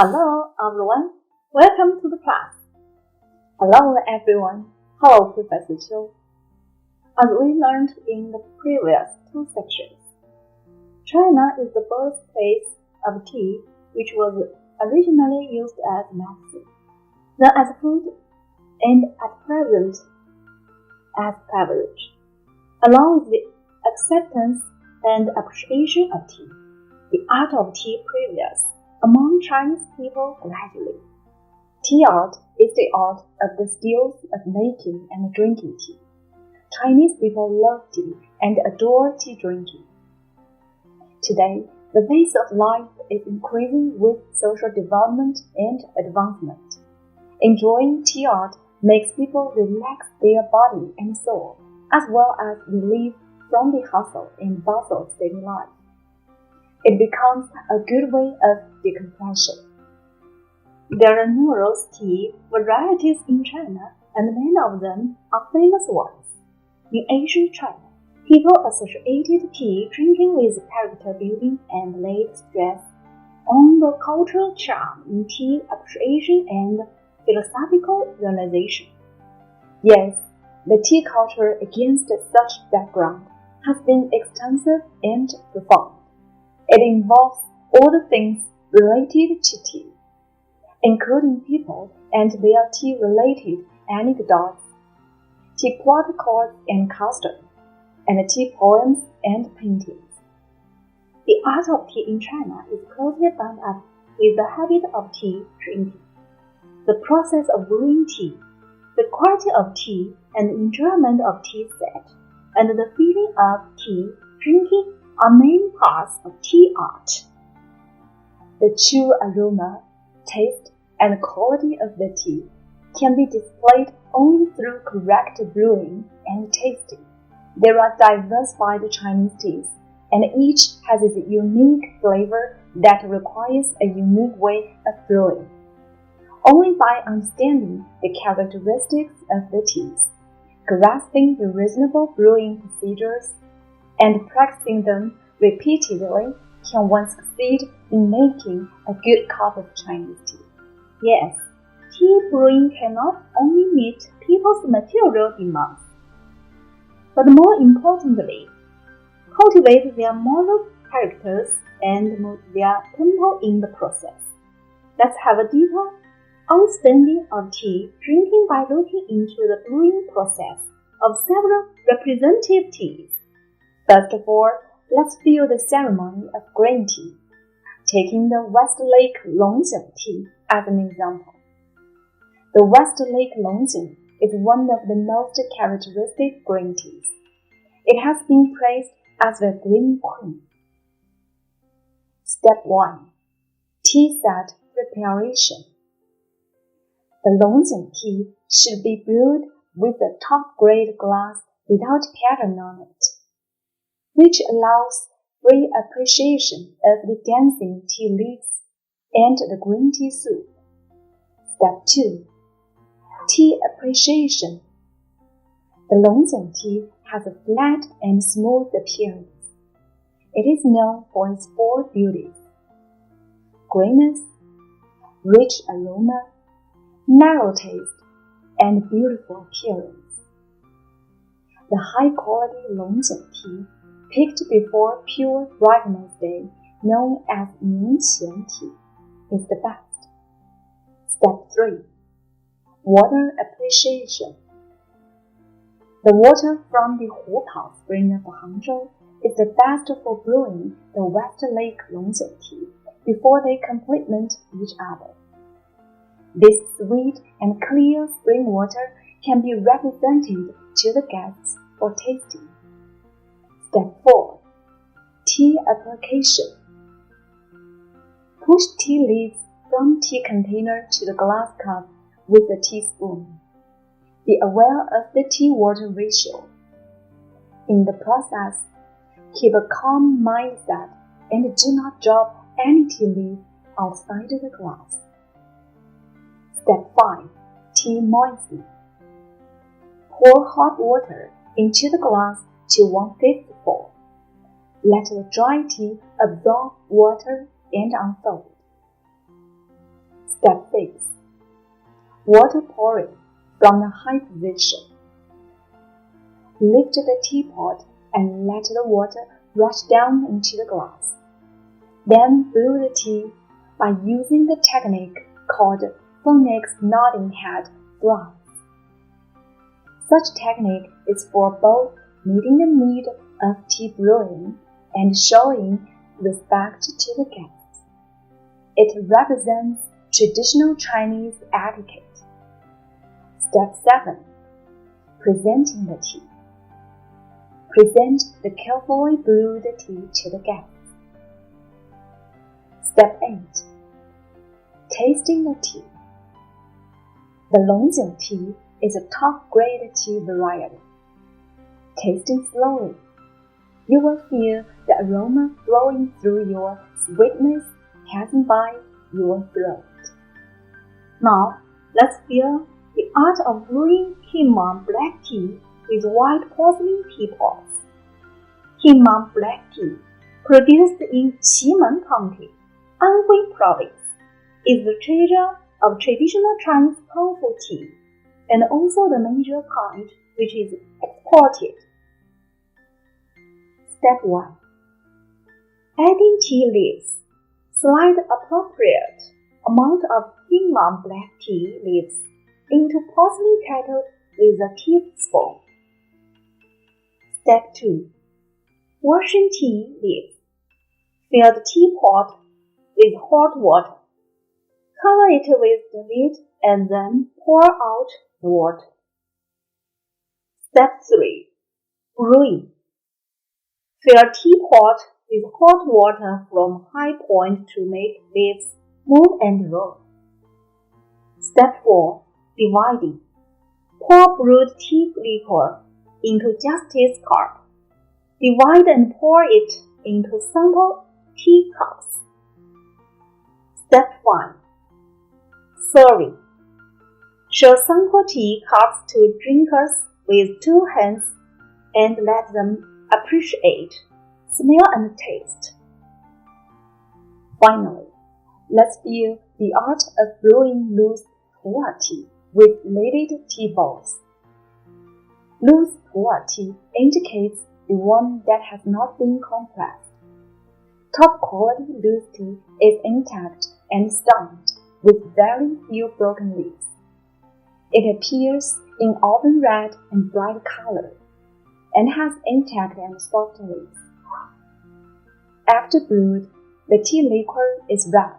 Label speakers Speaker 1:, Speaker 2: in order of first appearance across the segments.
Speaker 1: Hello, everyone. Welcome to the class. Hello, everyone. Hello, Professor Qiu. As we learned in the previous two sections, China is the birthplace of tea, which was originally used as medicine, then as food, and at present as beverage. Along with the acceptance and appreciation of tea, the art of tea prevails among Chinese people gradually. Tea art is the art of the skills of making and drinking tea. Chinese people love tea and adore tea drinking. Today, the pace of life is increasing with social development and advancement. Enjoying tea art makes people relax their body and soul, as well as relieve from the hustle and bustle of city life. It becomes a good way of decompression. There are numerous tea varieties in China, and many of them are famous ones. In ancient China, people associated tea drinking with character building and laid stress on the cultural charm in tea appreciation and philosophical realization. Yes, the tea culture against such background has been extensive and profound. It involves all the things related to tea, including people and their tea-related anecdotes, tea protocols and customs, and tea poems and paintings. The art of tea in China is closely bound up with the habit of tea drinking. The process of brewing tea, the quality of tea and the enjoyment of tea set, and the feeling of tea drinking are main parts of tea art. The true aroma, taste, and quality of the tea can be displayed only through correct brewing and tasting. There are diversified Chinese teas, and each has its unique flavor that requires a unique way of brewing. Only by understanding the characteristics of the teas, grasping the reasonable brewing procedures, and practicing them repeatedly can one succeed in making a good cup of Chinese tea. Yes, tea brewing cannot only meet people's material demands, but more importantly, cultivate their moral characters and move their tempo in the process. Let's have a deeper understanding of tea drinking by looking into the brewing process of several representative teas. First of all, let's view the ceremony of green tea, taking the Westlake Longjing tea as an example. The Westlake Longjing is one of the most characteristic green teas. It has been praised as the green queen. Step 1. Tea set preparation. The Longjing tea should be brewed with a top-grade glass without pattern on it, which allows free appreciation of the dancing tea leaves and the green tea soup. Step 2. Tea appreciation. The Longjing tea has a flat and smooth appearance. It is known for its four beauties: greenness, rich aroma, narrow taste, and beautiful appearance. The high-quality Longjing tea picked before Pure Brightness Day, known as Ningqian tea, is the best. Step 3. Water appreciation. The water from the Hutao spring of Hangzhou is the best for brewing the Westlake Longjing tea before they complement each other. This sweet and clear spring water can be represented to the guests for tasting. Step 4. Tea application. Push tea leaves from tea container to the glass cup with a teaspoon. Be aware of the tea-water ratio. In the process, keep a calm mindset and do not drop any tea leaf outside the glass. Step 5. Tea Moisty. Pour hot water into the glass to 1/5 full. Let the dry tea absorb water and unfold. Step 6. Water pouring from the high position. Lift the teapot and let the water rush down into the glass. Then brew the tea by using the technique called Phoenix nodding head flies. Such technique is for both meeting the need of tea brewing and showing respect to the guests. It represents traditional Chinese etiquette. Step 7. Presenting the tea. Present the carefully brewed tea to the guests. Step 8. Tasting the tea. The Longjing tea is a top-grade tea variety. Tasting slowly, you will feel the aroma flowing through your sweetness passing by your throat. Now, let's feel the art of brewing Himam black tea with white porcelain teapots. Himam black tea, produced in Ximen County, Anhui Province, is the treasure of traditional Chinese powerful tea, and also the major kind which is exported. Step 1. Adding tea leaves. Slide appropriate amount of Himam black tea leaves into porcelain kettle with a teaspoon. Step 2. Washing tea leaves. Fill the teapot with hot water. Cover it with the lid and then pour out the water. Step 3. Brewing. Fill a teapot with hot water from high point to make leaves move and roll. Step 4. Dividing. Pour brewed tea liquor into justice cup. Divide and pour it into sample tea cups. Step 5. Serving. Show sample tea cups to drinkers with 2 hands and let them appreciate, smell and taste. Finally, let's feel the art of brewing loose pu'er tea with lidded tea bowls. Loose pu'er tea indicates the one that has not been compressed. Top quality loose tea is intact and stumped with very few broken leaves. It appears in auburn red and bright color, and has intact and soft leaves. After brewed, the tea liquor is red,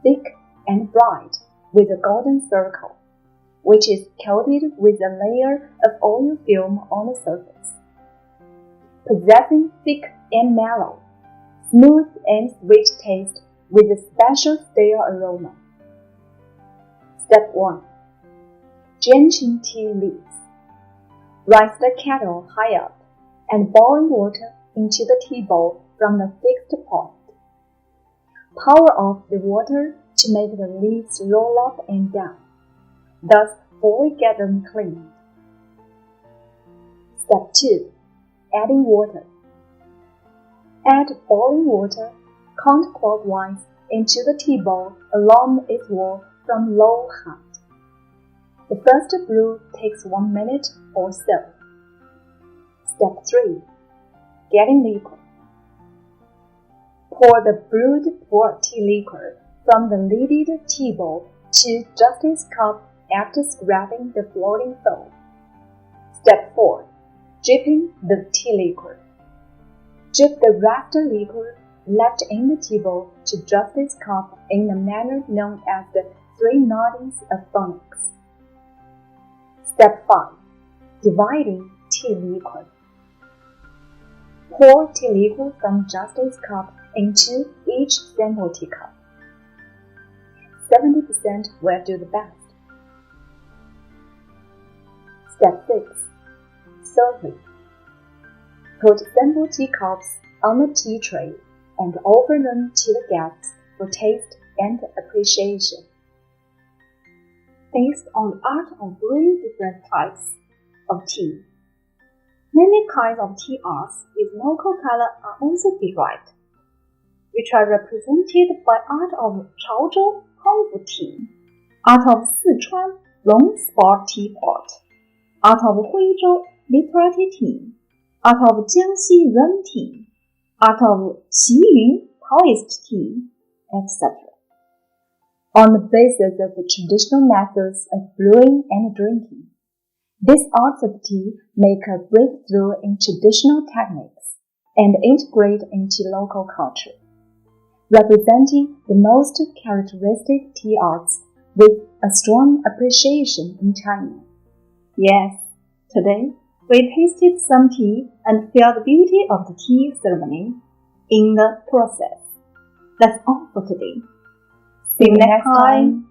Speaker 1: thick, and bright with a golden circle, which is coated with a layer of oil film on the surface, possessing thick and mellow, smooth and sweet taste with a special stale aroma. Step 1. Drenching tea leaves. Rise the kettle high up and boiling water into the tea bowl from the fixed point. Pour off the water to make the leaves roll up and down, thus fully get them cleaned. Step 2. Adding water. Add boiling water counterclockwise into the tea bowl along its wall from low height. The first brew takes 1 minute or so. Step 3. Getting liquor. Pour the brewed pu'er tea liquor from the lidded tea bowl to justice cup after scrubbing the floating foam. Step 4. Dripping the tea liquor. Drip the rest liquor left in the tea bowl to justice cup in the manner known as the 3 noddings of Phoenix. Step 5. Dividing tea liquor. Pour tea liquor from justice cup into each sample teacup. 70% will do the best. Step 6. Serving. Put sample teacups on the tea tray and offer them to the guests for taste and appreciation. Based on the art of brewing different types of tea, many kinds of tea arts with local color are also derived, which are represented by art of Chaozhou Hongfu tea, out of Sichuan long spot teapot, out of Huizhou literary tea, out of Jiangxi ren tea, out of Xiyun Taoist tea, etc. On the basis of the traditional methods of brewing and drinking, these arts of tea make a breakthrough in traditional techniques and integrate into local culture, representing the most characteristic tea arts with a strong appreciation in China. Yes, today we tasted some tea and felt the beauty of the tea ceremony in the process. That's all for today. See you next time.